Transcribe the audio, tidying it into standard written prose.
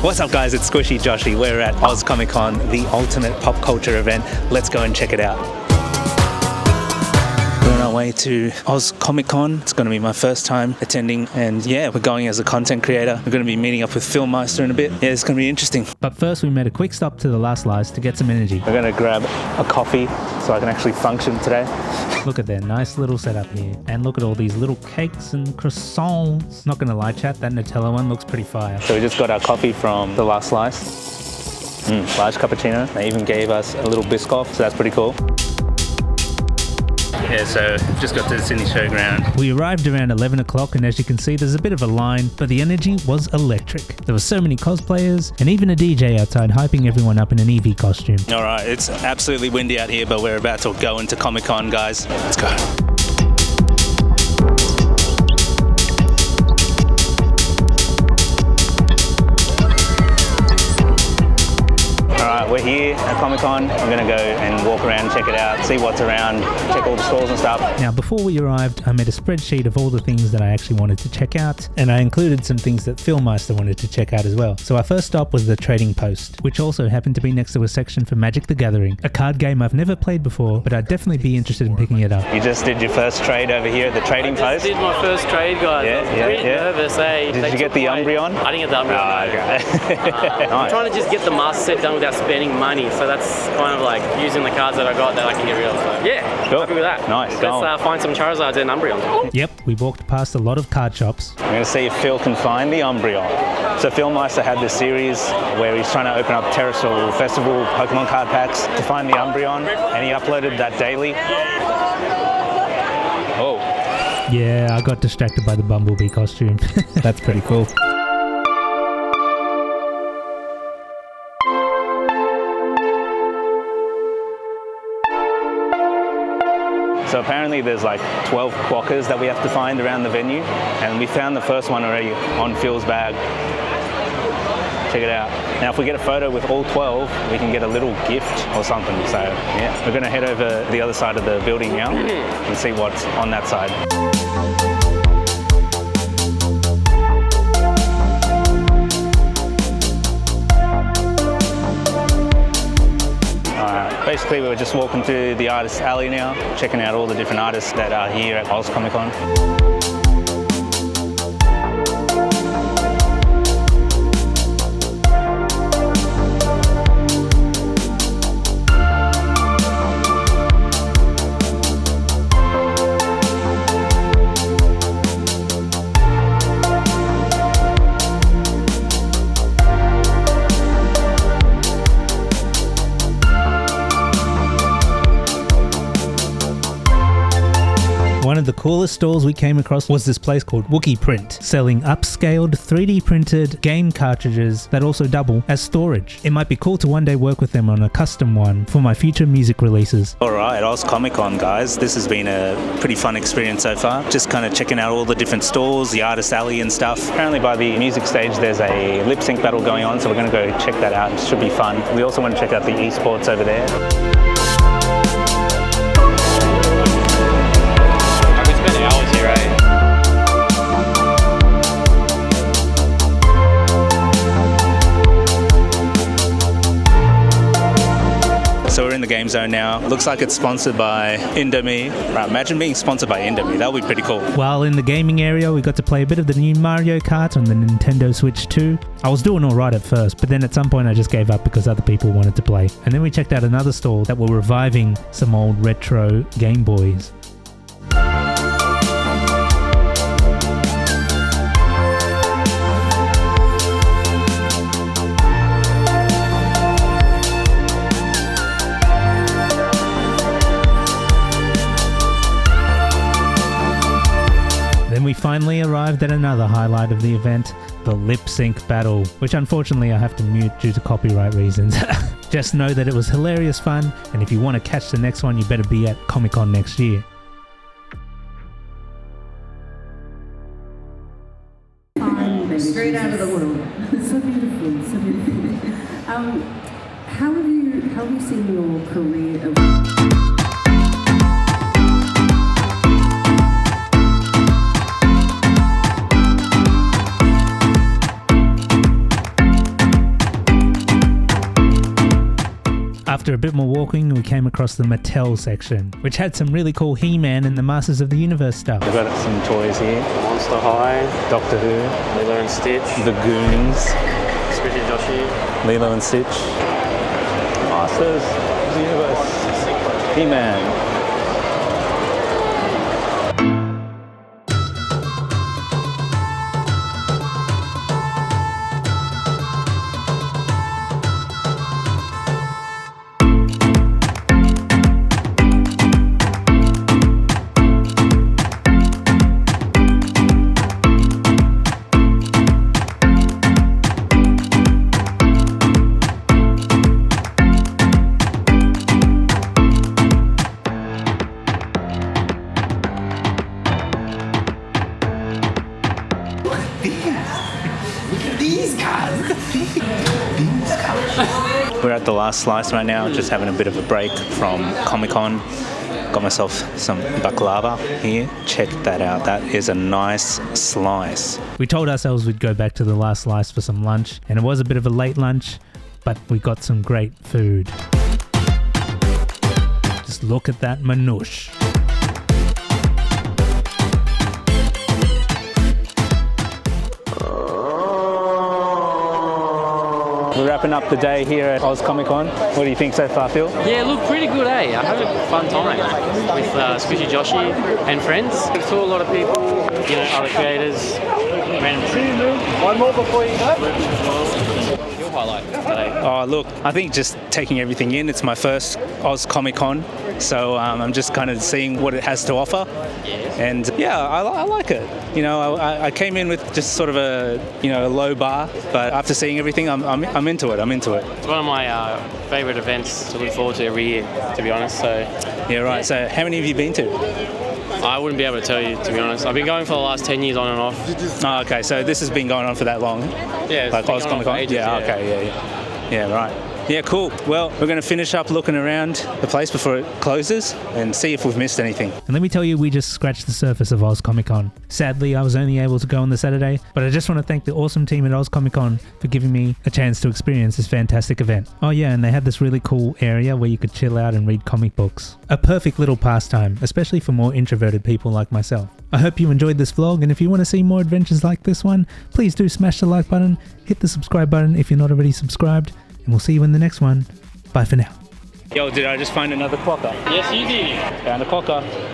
What's up guys, it's Squishyjoshy. We're at Oz Comic Con, the ultimate pop culture event. Let's go and check it out. We're on our way to Oz Comic Con. It's going to be my first time attending, and yeah, we're going as a content creator. We're going to be meeting up with Filmmeister in a bit. Yeah, it's going to be interesting. But first we made a quick stop to the last slice to get some energy. We're going to grab a coffee so I can actually function today. Look at their nice little setup here. And look at all these little cakes and croissants. Not gonna lie chat, that Nutella one looks pretty fire. So we just got our coffee from the last slice. Large cappuccino. They even gave us a little Biscoff, so that's pretty cool. Yeah, so just got to the Sydney Showground. We arrived around 11 o'clock and as you can see there's a bit of a line, but the energy was electric. There were so many cosplayers and even a DJ outside hyping everyone up in an EV costume. Alright, it's absolutely windy out here, but we're about to go into Comic Con, guys. Let's go. We're here at Comic Con. We're going to go and walk around, check it out, see what's around, check all the stalls and stuff. Now before we arrived, I made a spreadsheet of all the things that I actually wanted to check out, and I included some things that Filmmeister wanted to check out as well. So our first stop was the Trading Post, which also happened to be next to a section for Magic the Gathering, a card game I've never played before, but I'd definitely be interested in picking it up. You just did your first trade over here at the Trading Post? I did my first trade, guys. Yeah, I was nervous, eh? Did you get the Umbreon? I didn't get the Umbreon. Okay. Nice. I'm trying to just get the master set done without spending money, so that's kind of like using the cards that I got that I can get rid of. So yeah, cool. Happy with that. Nice. Let's find some Charizards and Umbreon. Yep, we walked past a lot of card shops. I'm going to see if Phil can find the Umbreon. So Filmmeister had this series where he's trying to open up Terrestrial Festival Pokemon card packs to find the Umbreon, and he uploaded that daily. Oh. Yeah, I got distracted by the Bumblebee costume. That's pretty cool. So apparently there's like 12 quokkas that we have to find around the venue, and we found the first one already on Phil's bag. Check it out. Now if we get a photo with all 12, we can get a little gift or something. So yeah, we're going to head over the other side of the building now and see what's on that side. Basically, we were just walking through the artist alley now, checking out all the different artists that are here at Oz Comic Con. One of the coolest stalls we came across was this place called Wookieeprint, selling upscaled 3D printed game cartridges that also double as storage. It might be cool to one day work with them on a custom one for my future music releases. Alright, Oz Comic Con guys, this has been a pretty fun experience so far. Just kind of checking out all the different stalls, the artist alley and stuff. Apparently by the music stage there's a lip sync battle going on, so we're going to go check that out. It should be fun. We also want to check out the esports over there. So we're in the game zone now. Looks like it's sponsored by G.A.M.E. Right, imagine being sponsored by G.A.M.E. That would be pretty cool. While in the gaming area, we got to play a bit of the new Mario Kart on the Nintendo Switch 2. I was doing alright at first, but then at some point I just gave up because other people wanted to play. And then we checked out another stall that were reviving some old retro Game Boys. Then we finally arrived at another highlight of the event, the lip sync battle, which unfortunately I have to mute due to copyright reasons. Just know that it was hilarious fun, and if you want to catch the next one, you better be at Comic Con next year. Straight out of the world. So beautiful, so beautiful. How have you seen your career evolve? After a bit more walking, we came across the Mattel section, which had some really cool He-Man and the Masters of the Universe stuff. We've got some toys here. Monster High, Doctor Who, Lilo and Stitch, The Goonies, Squishyjoshy. Lilo and Stitch, Masters of the Universe, He-Man. We're at the last slice right now, just having a bit of a break from Comic-Con. Got myself some baklava here. Check that out. That is a nice slice. We told ourselves we'd go back to the last slice for some lunch, and it was a bit of a late lunch, but we got some great food. Just look at that manoosh. We're wrapping up the day here at Oz Comic Con. What do you think so far, Phil? Yeah, look, pretty good, eh? I had a fun time with Squishyjoshy and friends. We saw a lot of people, you know, other creators. One more before you go. Your highlight today? Oh, look, I think just taking everything in. It's my first Oz Comic Con, so I'm just kind of seeing what it has to offer. Yes. And yeah, I like it. You know, I came in with just sort of a, you know, a low bar, but after seeing everything, I'm into it. I'm into it. It's one of my favourite events to look forward to every year, to be honest. So Yeah, right. So how many have you been to? I wouldn't be able to tell you, to be honest. I've been going for the last 10 years on and off. Oh, okay. So this has been going on for that long? Yeah, it's Like been Oz going on Comic for Con? ages, Yeah, okay, yeah, right. Yeah, cool. Well, we're going to finish up looking around the place before it closes and see if we've missed anything. And let me tell you, we just scratched the surface of Oz Comic Con. Sadly, I was only able to go on the Saturday, but I just want to thank the awesome team at Oz Comic Con for giving me a chance to experience this fantastic event. Oh yeah, and they had this really cool area where you could chill out and read comic books. A perfect little pastime, especially for more introverted people like myself. I hope you enjoyed this vlog, and if you want to see more adventures like this one, please do smash the like button, hit the subscribe button if you're not already subscribed, and we'll see you in the next one. Bye for now. Yo, did I just find another quokka? Yes, you did. Found a quokka.